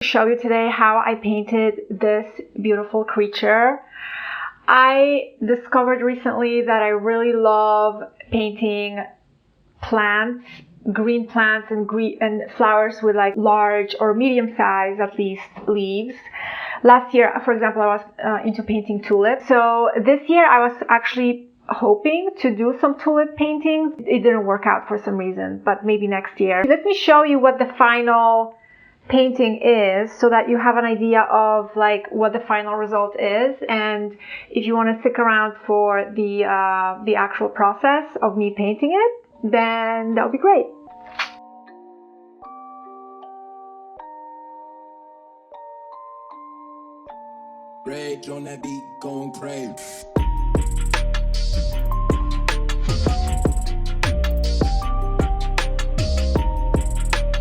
Show you today how I painted this beautiful creature. I discovered recently that I really love painting plants, green plants and flowers with like large or medium size at least leaves. Last year, for example, I was into painting tulips. So this year I was actually hoping to do some tulip paintings. It didn't work out for some reason, but maybe next year. Let me show you what the final painting is so that you have an idea of like what the final result is, and if you want to stick around for the actual process of me painting it, then that would be great. Rage on that beat, going crazy.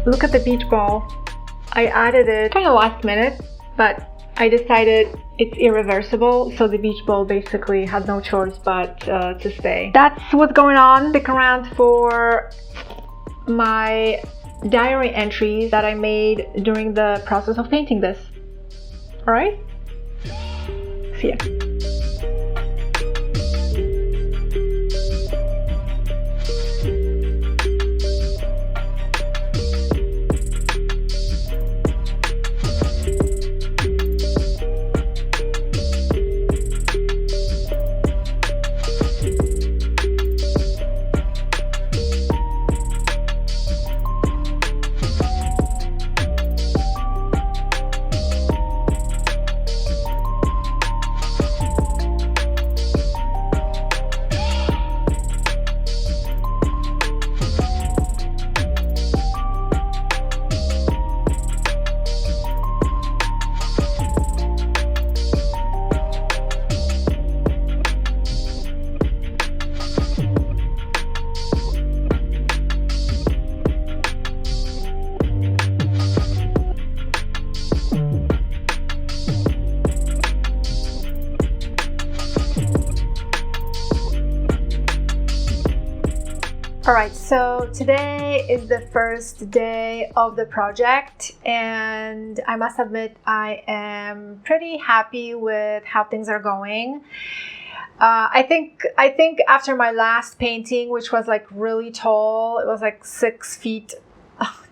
Look at the beach ball. I added it kind of last minute, but I decided it's irreversible, so the beach ball basically had no choice but to stay. That's what's going on. Stick around for my diary entries that I made during the process of painting this. Alright? See ya. Alright, so today is the first day of the project, and I must admit I am pretty happy with how things are going. I think after my last painting, which was like really tall, it was like 6 feet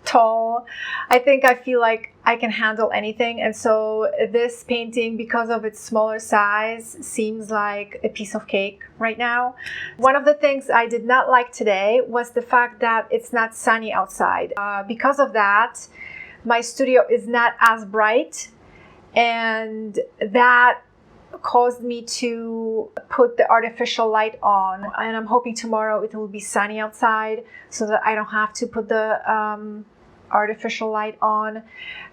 tall, I feel like I can handle anything, and so this painting, because of its smaller size, seems like a piece of cake right now. One of the things I did not like today was the fact that it's not sunny outside. Because of that, my studio is not as bright, and that caused me to put the artificial light on, and I'm hoping tomorrow it will be sunny outside so that I don't have to put the artificial light on.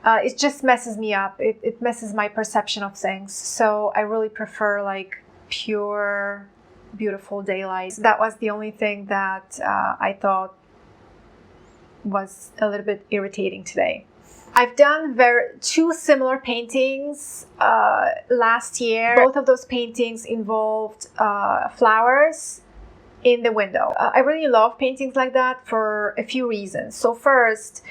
It just messes me up. It messes my perception of things. So I really prefer like pure, beautiful daylight. That was the only thing that I thought was a little bit irritating today. I've done two similar paintings last year. Both of those paintings involved flowers in the window. I really love paintings like that for a few reasons. So first,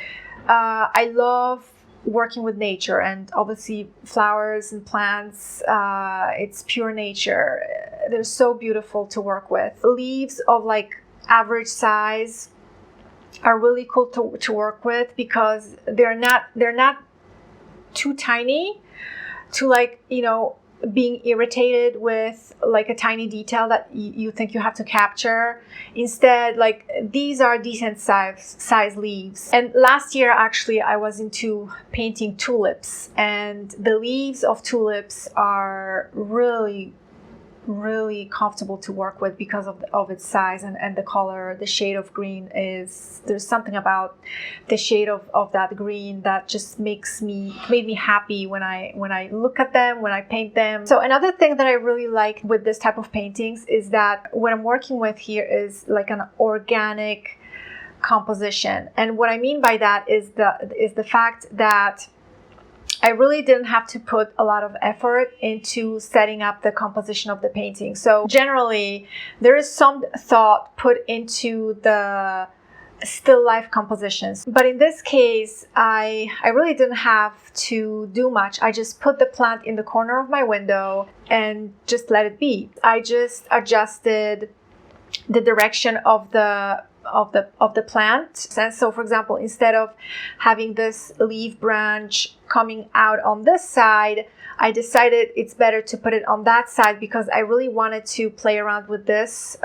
I love working with nature, and obviously flowers and plants, it's pure nature. They're so beautiful to work with. Leaves of like average size are really cool to work with because they're not too tiny to like, you know, being irritated with like a tiny detail that you think you have to capture. Instead, like these are decent size leaves. And last year actually I was into painting tulips, and the leaves of tulips are really comfortable to work with because of its size and the color. The shade of green there's something about the shade of that green that just made me happy when I look at them, when I paint them. So another thing that I really like with this type of paintings is that what I'm working with here is like an organic composition. And what I mean by that is the fact that I really didn't have to put a lot of effort into setting up the composition of the painting. So generally, there is some thought put into the still life compositions. But in this case, I really didn't have to do much. I just put the plant in the corner of my window and just let it be. I just adjusted the direction of the plant. And so, for example, instead of having this leaf branch coming out on this side, I decided it's better to put it on that side because I really wanted to play around with this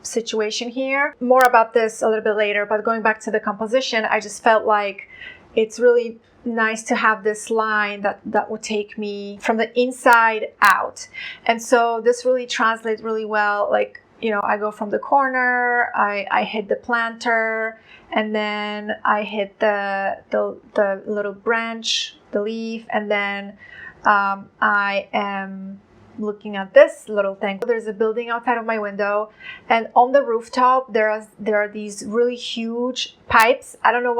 situation here. More about this a little bit later, but going back to the composition, I just felt like it's really nice to have this line that would take me from the inside out. And so this really translates really well. Like, you know, I go from the corner, I hit the planter, and then I hit the little branch, the leaf, and then I am looking at this little thing. There's a building outside of my window, and on the rooftop there are these really huge pipes. I don't know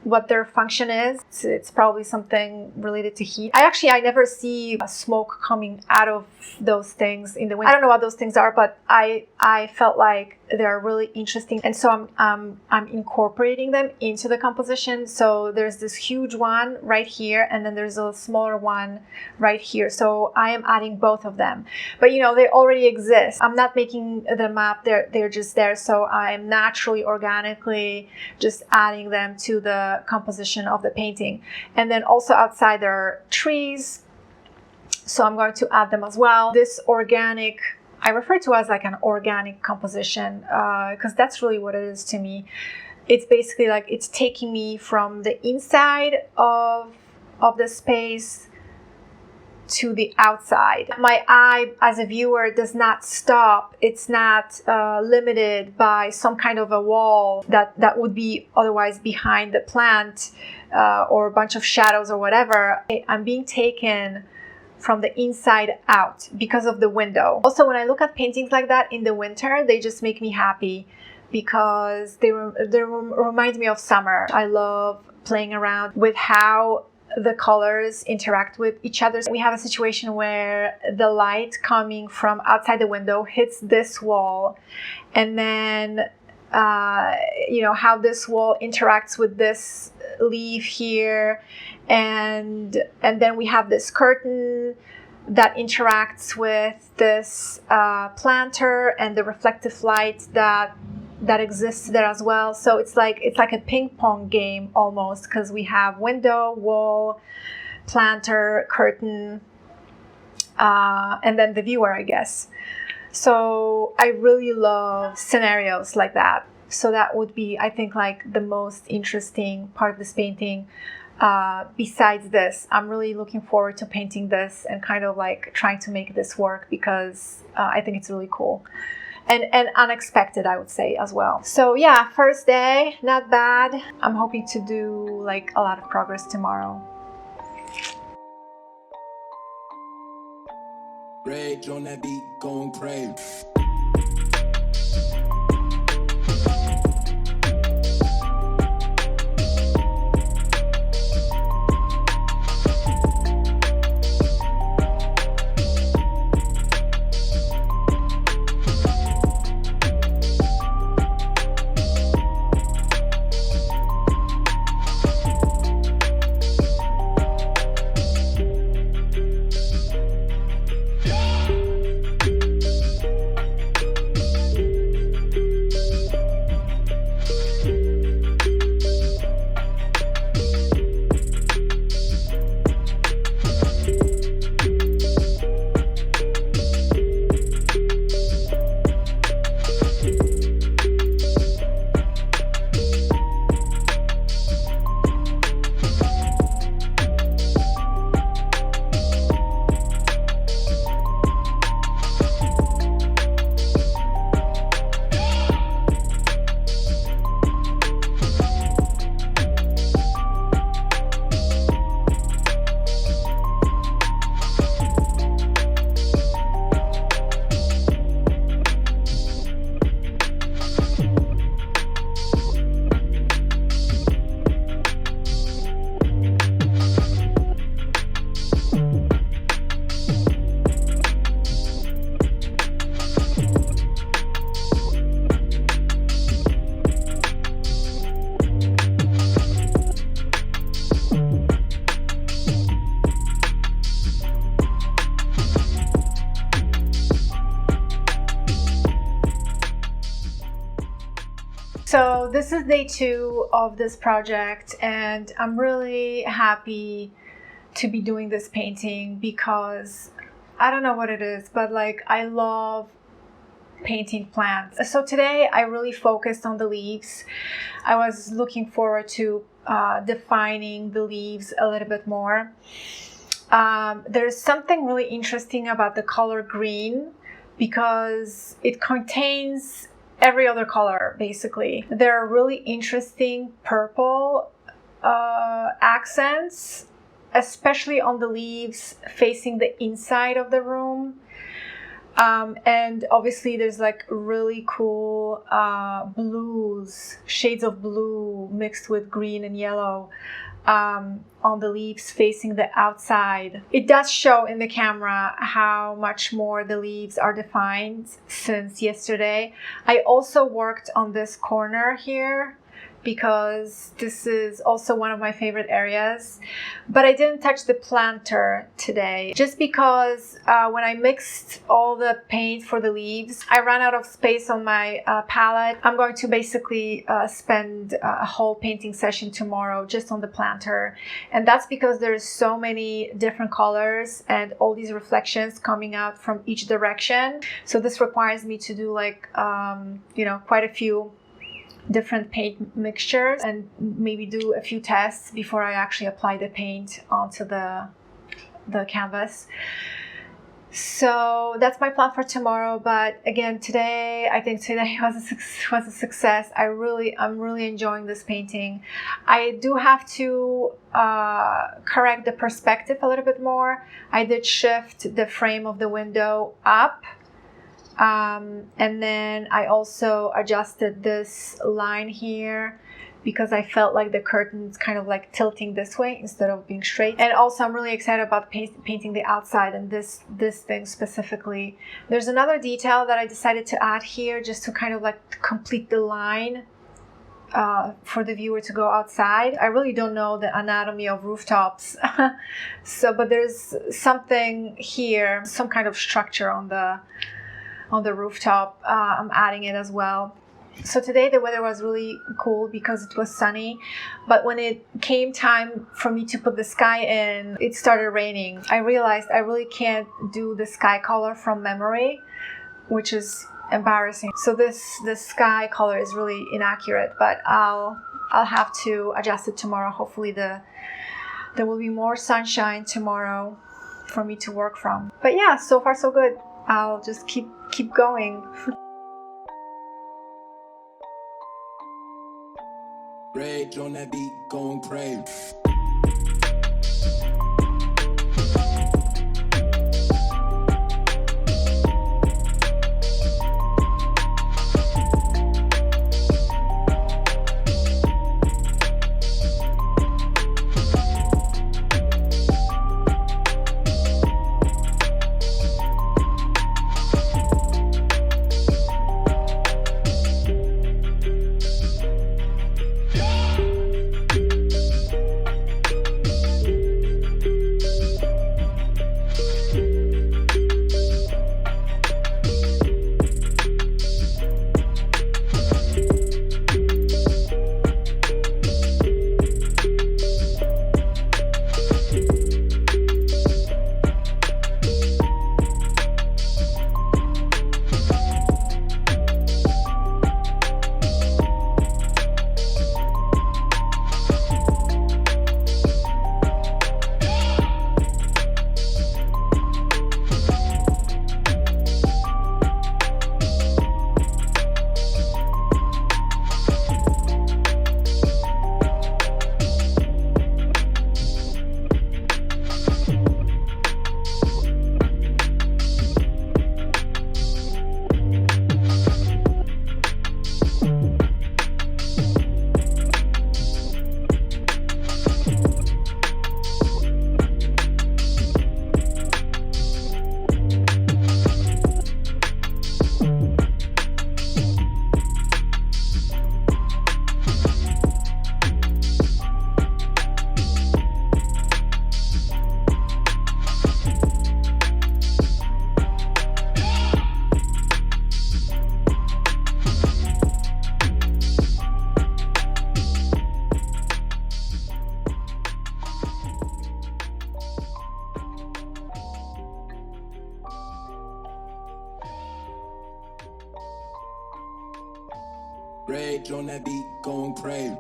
what their function is. It's probably something related to heat. I never see smoke coming out of those things in the winter. I don't know what those things are, but I felt like they're really interesting, and so I'm incorporating them into the composition. So there's this huge one right here, and then there's a smaller one right here. So I am adding both of them, but you know, they already exist. I'm not making them up. They're just there. So I'm naturally, organically just adding them to the composition of the painting. And then also outside there are trees, so I'm going to add them as well. This organic, I refer to as like an organic composition because that's really what it is to me. It's basically like it's taking me from the inside of the space to the outside. My eye as a viewer does not stop. It's not limited by some kind of a wall that would be otherwise behind the plant or a bunch of shadows or whatever. I'm being taken from the inside out because of the window. Also, when I look at paintings like that in the winter, they just make me happy because they remind me of summer. I love playing around with how the colors interact with each other. We have a situation where the light coming from outside the window hits this wall, and then you know how this wall interacts with this leaf here, and then we have this curtain that interacts with this planter and the reflective light that exists there as well. So it's like a ping pong game almost, because we have window, wall, planter, curtain, and then the viewer, I guess. So I really love scenarios like that. So that would be, I think, like the most interesting part of this painting. Besides this, I'm really looking forward to painting this and kind of like trying to make this work because I think it's really cool. And unexpected, I would say, as well. So yeah, first day, not bad. I'm hoping to do like a lot of progress tomorrow. Rage on that beat, going crazy. So this is day 2 of this project, and I'm really happy to be doing this painting because I don't know what it is, but like I love painting plants. So today I really focused on the leaves. I was looking forward to defining the leaves a little bit more. There's something really interesting about the color green because it contains every other color basically. There are really interesting purple accents, especially on the leaves facing the inside of the room. And obviously there's like really cool blues, shades of blue mixed with green and yellow on the leaves facing the outside. It does show in the camera how much more the leaves are defined since yesterday. I also worked on this corner here because this is also one of my favorite areas, but I didn't touch the planter today just because when I mixed all the paint for the leaves, I ran out of space on my palette. I'm going to basically spend a whole painting session tomorrow just on the planter, and that's because there's so many different colors and all these reflections coming out from each direction. So this requires me to do like quite a few different paint mixtures and maybe do a few tests before I actually apply the paint onto the canvas. So that's my plan for tomorrow. But again, I think today was a success. I'm really enjoying this painting. I do have to correct the perspective a little bit more. I did shift the frame of the window up. And then I also adjusted this line here because I felt like the curtain's kind of like tilting this way instead of being straight. And also I'm really excited about painting the outside and this thing specifically. There's another detail that I decided to add here just to kind of like complete the line for the viewer to go outside. I really don't know the anatomy of rooftops. But there's something here, some kind of structure on the rooftop. I'm adding it as well. So today the weather was really cool because it was sunny, but when it came time for me to put the sky in, it started raining. I realized I really can't do the sky color from memory, which is embarrassing. So this sky color is really inaccurate, but I'll have to adjust it tomorrow. Hopefully there will be more sunshine tomorrow for me to work from. But yeah, so far so good. I'll just keep going. Rage on that beat, going crazy. Rage on that beat, going crazy.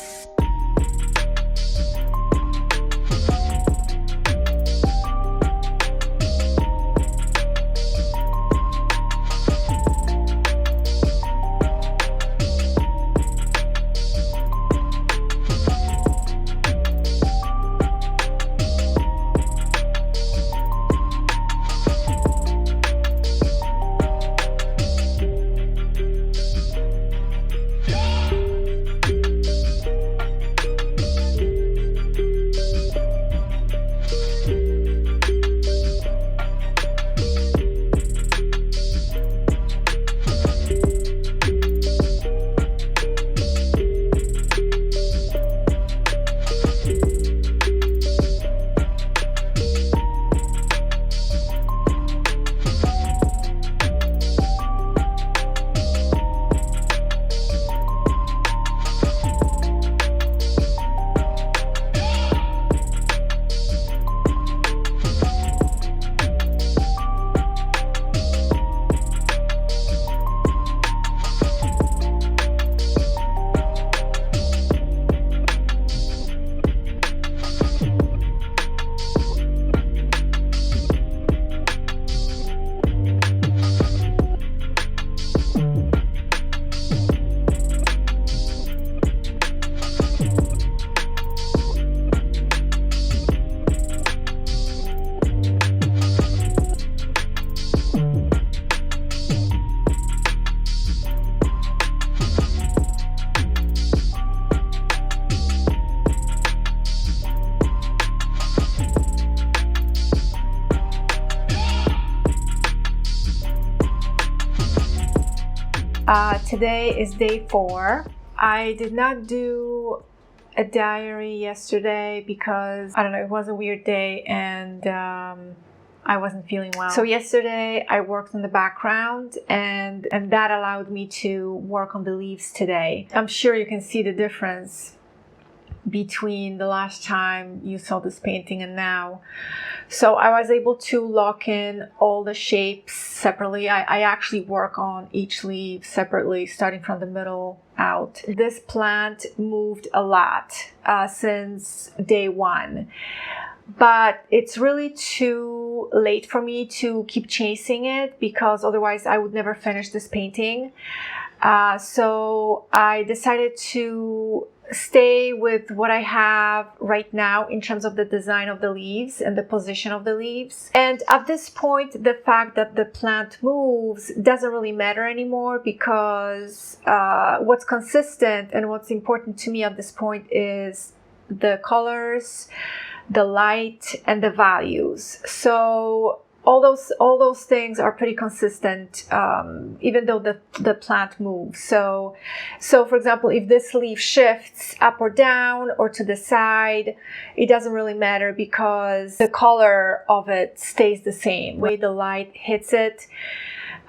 Today is day 4. I did not do a diary yesterday because, I don't know, it was a weird day and I wasn't feeling well. So yesterday I worked in the background and that allowed me to work on the leaves today. I'm sure you can see the difference between the last time you saw this painting and now. So I was able to lock in all the shapes separately. I actually work on each leaf separately, starting from the middle out. This plant moved a lot since day 1. But it's really too late for me to keep chasing it because otherwise I would never finish this painting. So I decided to stay with what I have right now in terms of the design of the leaves and the position of the leaves. And at this point, the fact that the plant moves doesn't really matter anymore because what's consistent and what's important to me at this point is the colors, the light, and the values. So all those things are pretty consistent, even though the plant moves. So for example, if this leaf shifts up or down or to the side, it doesn't really matter because the color of it stays the same. The way the light hits it,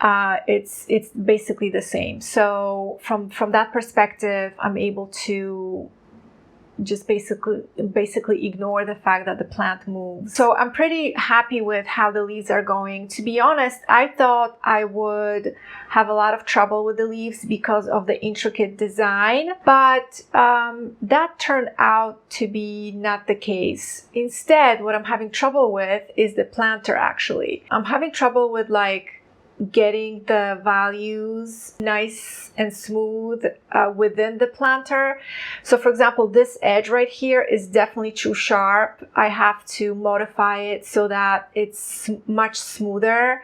it's basically the same. So from that perspective, I'm able to just basically ignore the fact that the plant moves. So I'm pretty happy with how the leaves are going. To be honest, I thought I would have a lot of trouble with the leaves because of the intricate design, but that turned out to be not the case. Instead, what I'm having trouble with is the planter actually. I'm having trouble with getting the values nice and smooth within the planter. So for example, this edge right here is definitely too sharp. I have to modify it so that it's much smoother.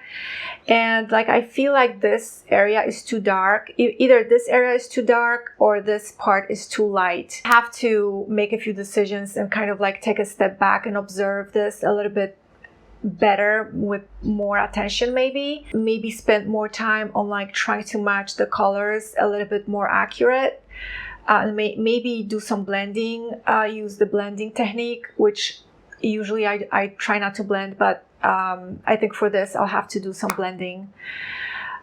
And I feel like this area is too dark. Either this area is too dark or this part is too light. I have to make a few decisions and kind of take a step back and observe this a little bit better with more attention, maybe spend more time on trying to match the colors a little bit more accurate, maybe do some blending, use the blending technique, which usually I try not to blend, but I think for this I'll have to do some blending.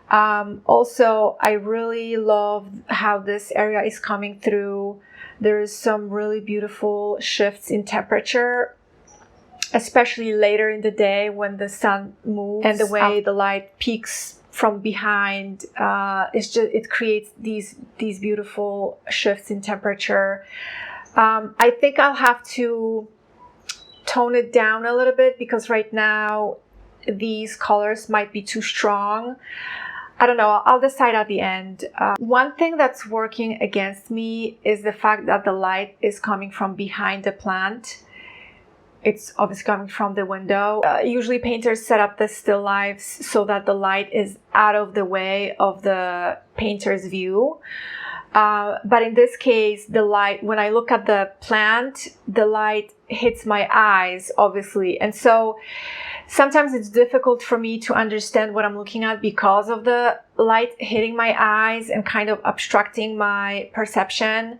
Also, I really love how this area is coming through. There's some really beautiful shifts in temperature, especially later in the day when the sun moves and the way the light peeks from behind, it creates these beautiful shifts in temperature. I think I'll have to tone it down a little bit because right now these colors might be too strong. I don't know, I'll decide at the end. One thing that's working against me is the fact that the light is coming from behind the plant. It's obviously coming from the window. Usually painters set up the still lifes so that the light is out of the way of the painter's view. But in this case, the light, when I look at the plant, the light hits my eyes, obviously. And so sometimes it's difficult for me to understand what I'm looking at because of the light hitting my eyes and kind of obstructing my perception.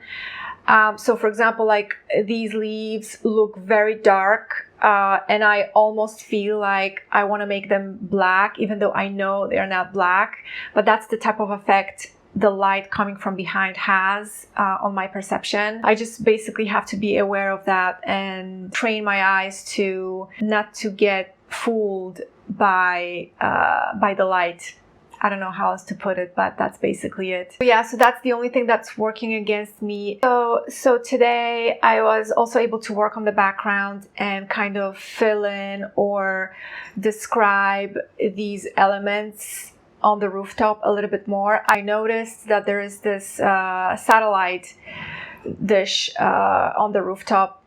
So for example, like these leaves look very dark, and I almost feel like I want to make them black, even though I know they're not black. But that's the type of effect the light coming from behind has on my perception. I just basically have to be aware of that and train my eyes to not to get fooled by the light. I don't know how else to put it, but that's basically it. Yeah, so that's the only thing that's working against me. So today I was also able to work on the background and kind of fill in or describe these elements on the rooftop a little bit more. I noticed that there is this satellite dish on the rooftop.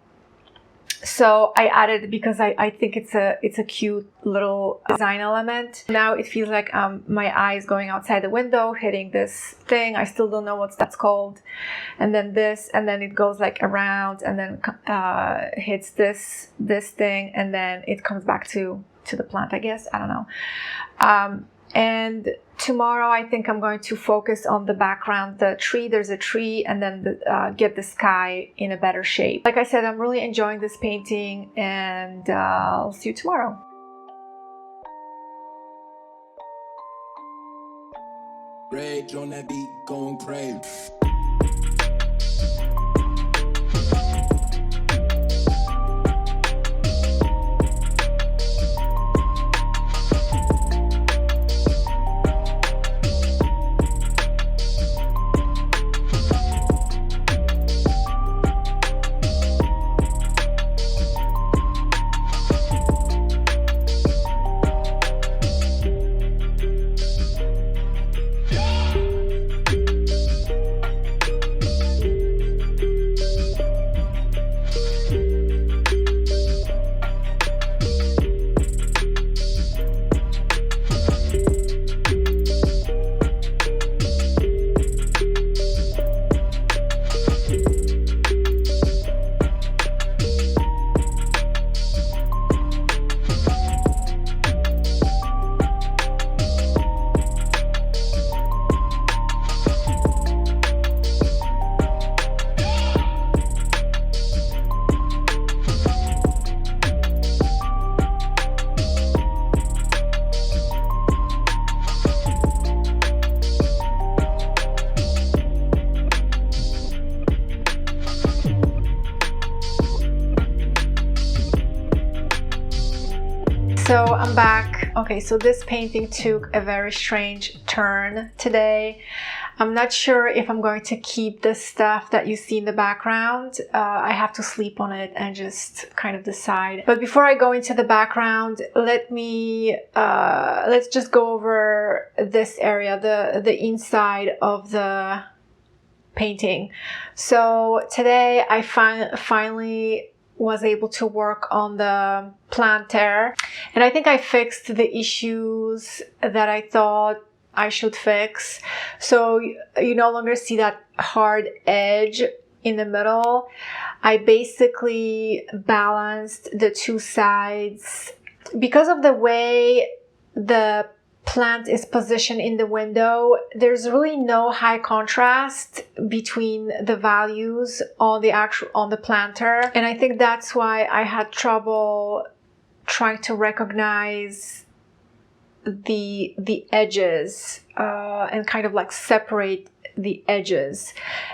So I added it because I think it's a cute little design element. Now it feels like my eye is going outside the window, hitting this thing. I still don't know what that's called. And then this, and then it goes like around and then hits this thing, and then it comes back to the plant, I guess. I don't know. And tomorrow I think I'm going to focus on the background, the tree. There's a tree, and then get the sky in a better shape. Like I said, I'm really enjoying this painting, and I'll see you tomorrow. Rage on that beat, going crazy. So I'm back. Okay, so this painting took a very strange turn today. I'm not sure if I'm going to keep the stuff that you see in the background. I have to sleep on it and just kind of decide. But before I go into the background, let's just go over this area, the inside of the painting. So today I finally was able to work on the planter, and I think I fixed the issues that I thought I should fix. So you no longer see that hard edge in the middle. I basically balanced the two sides because of the way the plant is positioned in the window. There's really no high contrast between the values on the planter, and I think that's why I had trouble trying to recognize the edges and kind of like separate the edges.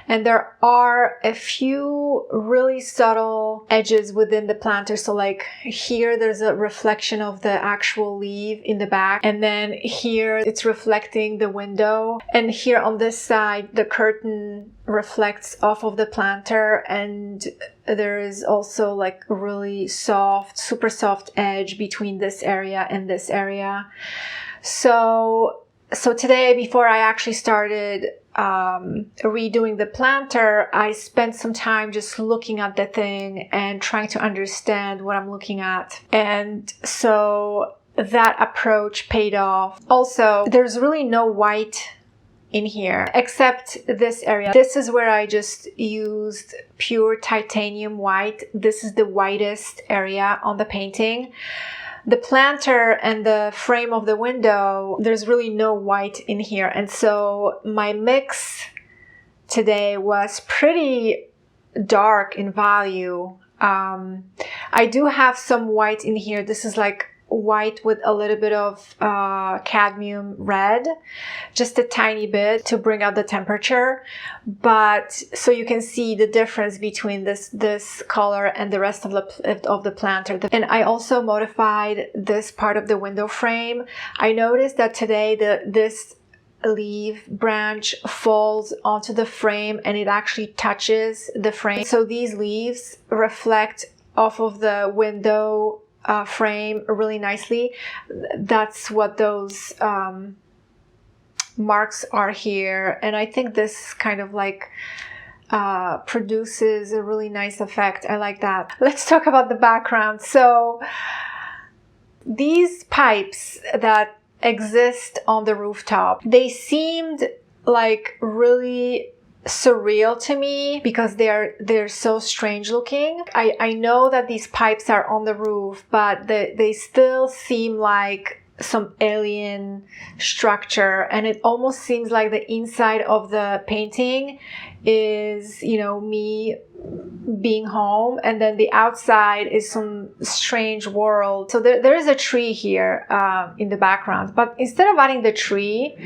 And there are a few really subtle edges within the planter. So like here, there's a reflection of the actual leaf in the back. And then here, it's reflecting the window. And here on this side, the curtain reflects off of the planter. And there is also like a really soft, super soft edge between this area and this area. So today, before I actually started redoing the planter, I spent some time just looking at the thing and trying to understand what I'm looking at. And so that approach paid off. Also, there's really no white in here except this area. This is where I just used pure titanium white. This is the whitest area on the painting. The planter and the frame of the window, there's really no white in here. And so my mix today was pretty dark in value. I do have some white in here. This is like white with a little bit of cadmium red, just a tiny bit to bring out the temperature. But so you can see the difference between this color and the rest of the planter. And I also modified this part of the window frame. I noticed that today this leaf branch falls onto the frame and it actually touches the frame. So these leaves reflect off of the window frame really nicely. That's what those marks are here. And I think this kind of like produces a really nice effect. I like that. Let's talk about the background. So these pipes that exist on the rooftop, they seemed like really surreal to me because they're so strange looking. I know that these pipes are on the roof, but they still seem like some alien structure, and it almost seems like the inside of the painting is, you know, me being home, and then the outside is some strange world. So there is a tree here in the background, but instead of adding the tree,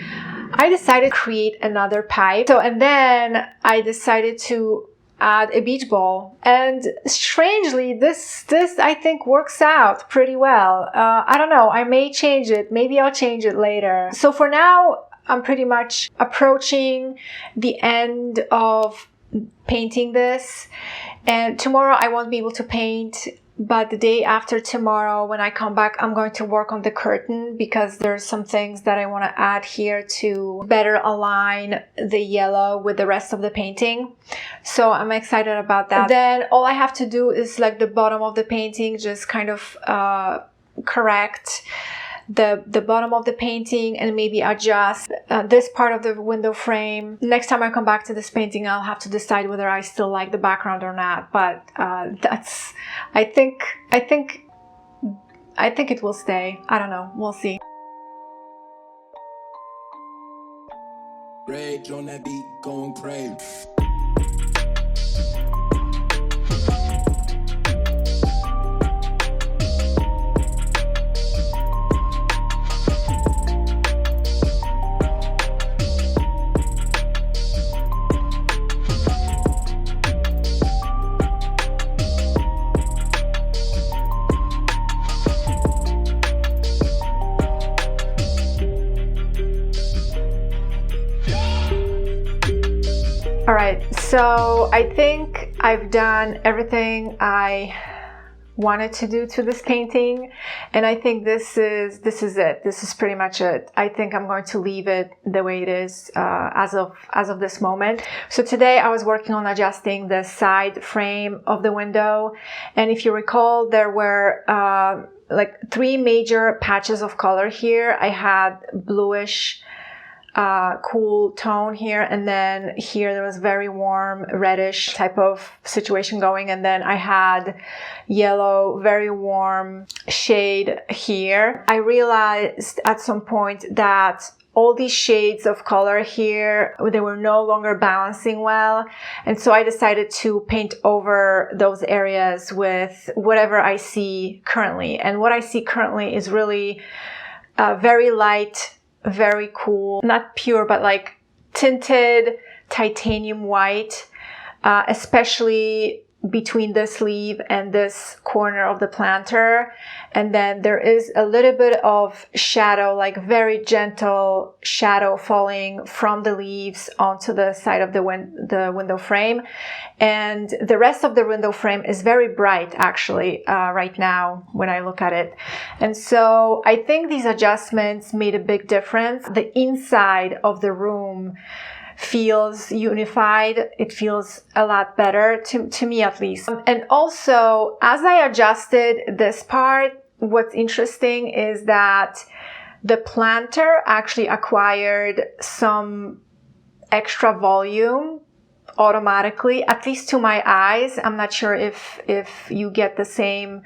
I decided to create another pipe. So, and then I decided to add a beach ball, and strangely this I think works out pretty well. I don't know, I may change it, maybe I'll change it later. So for now, I'm pretty much approaching the end of painting this, and tomorrow I won't be able to paint, but the day after tomorrow when I come back, I'm going to work on the curtain because there's some things that I want to add here to better align the yellow with the rest of the painting. So I'm excited about that. And then all I have to do is like the bottom of the painting, just kind of correct the bottom of the painting and maybe adjust this part of the window frame. Next time I come back to this painting, I'll have to decide whether I still like the background or not. But that's, I think it will stay. I don't know. We'll see. Rage on that beat, going crazy. All right, so I think I've done everything I wanted to do to this painting, and I think this is it. This is pretty much it. I think I'm going to leave it the way it is as of this moment. So today I was working on adjusting the side frame of the window, and if you recall, there were like 3 major patches of color here. I had bluish cool tone here, and then here there was very warm reddish type of situation going, and then I had yellow very warm shade here. I realized at some point that all these shades of color here, they were no longer balancing well, and so I decided to paint over those areas with whatever I see currently. And what I see currently is really very light, very cool, not pure, but like tinted titanium white, especially between this leaf and this corner of the planter. And then there is a little bit of shadow, like very gentle shadow falling from the leaves onto the side of the window frame. And the rest of the window frame is very bright, actually, right now when I look at it. And so I think these adjustments made a big difference. The inside of the room feels unified. It feels a lot better to me, at least. And also, as I adjusted this part, what's interesting is that the planter actually acquired some extra volume automatically, at least to my eyes. I'm not sure if you get the same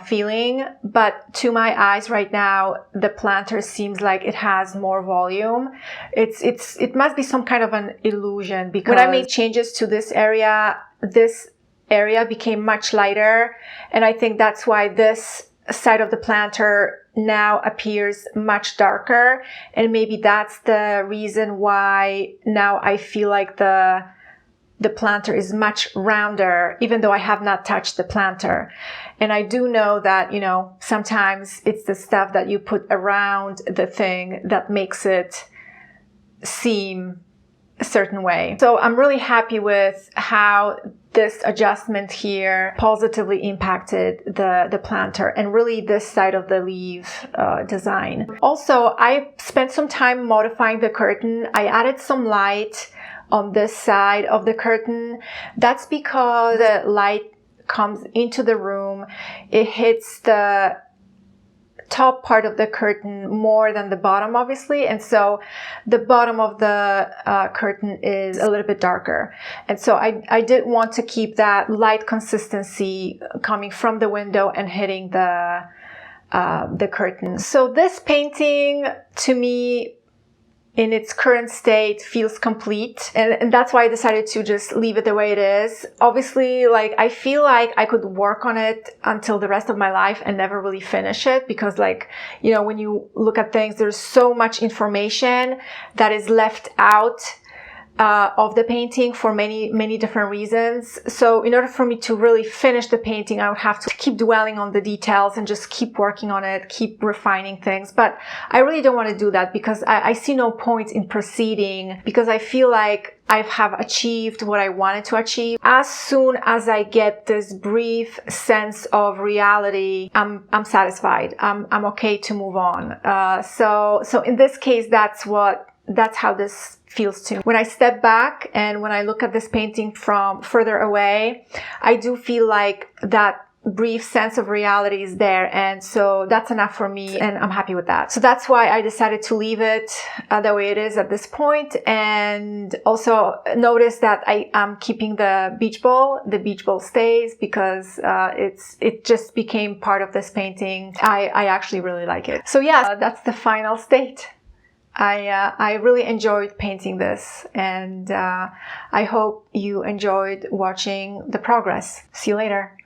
feeling, but to my eyes right now, the planter seems like it has more volume. It must be some kind of an illusion, because when I made changes to this area became much lighter, and I think that's why this side of the planter now appears much darker, and maybe that's the reason why now I feel like the planter is much rounder, even though I have not touched the planter. And I do know that, sometimes it's the stuff that you put around the thing that makes it seem a certain way. So I'm really happy with how this adjustment here positively impacted the planter and really this side of the leaf design. Also, I spent some time modifying the curtain. I added some light on this side of the curtain. That's because the light comes into the room. It hits the top part of the curtain more than the bottom, obviously. And so the bottom of the curtain is a little bit darker. And so I did want to keep that light consistency coming from the window and hitting the curtain. So this painting, to me, in its current state, feels complete. And that's why I decided to just leave it the way it is. Obviously, I feel like I could work on it until the rest of my life and never really finish it, because when you look at things, there's so much information that is left out of the painting for many, many different reasons. So in order for me to really finish the painting, I would have to keep dwelling on the details and just keep working on it, keep refining things. But I really don't want to do that, because I see no point in proceeding, because I feel like I have achieved what I wanted to achieve. As soon as I get this brief sense of reality, I'm satisfied. I'm okay to move on. So in this case, that's how this feels to me. When I step back and when I look at this painting from further away, I do feel like that brief sense of reality is there, and so that's enough for me, and I'm happy with that. So that's why I decided to leave it the way it is at this point. And also notice that I am keeping the beach ball. The beach ball stays because it just became part of this painting. I actually really like it. So yeah, that's the final state. I really enjoyed painting this, and I hope you enjoyed watching the progress. See you later.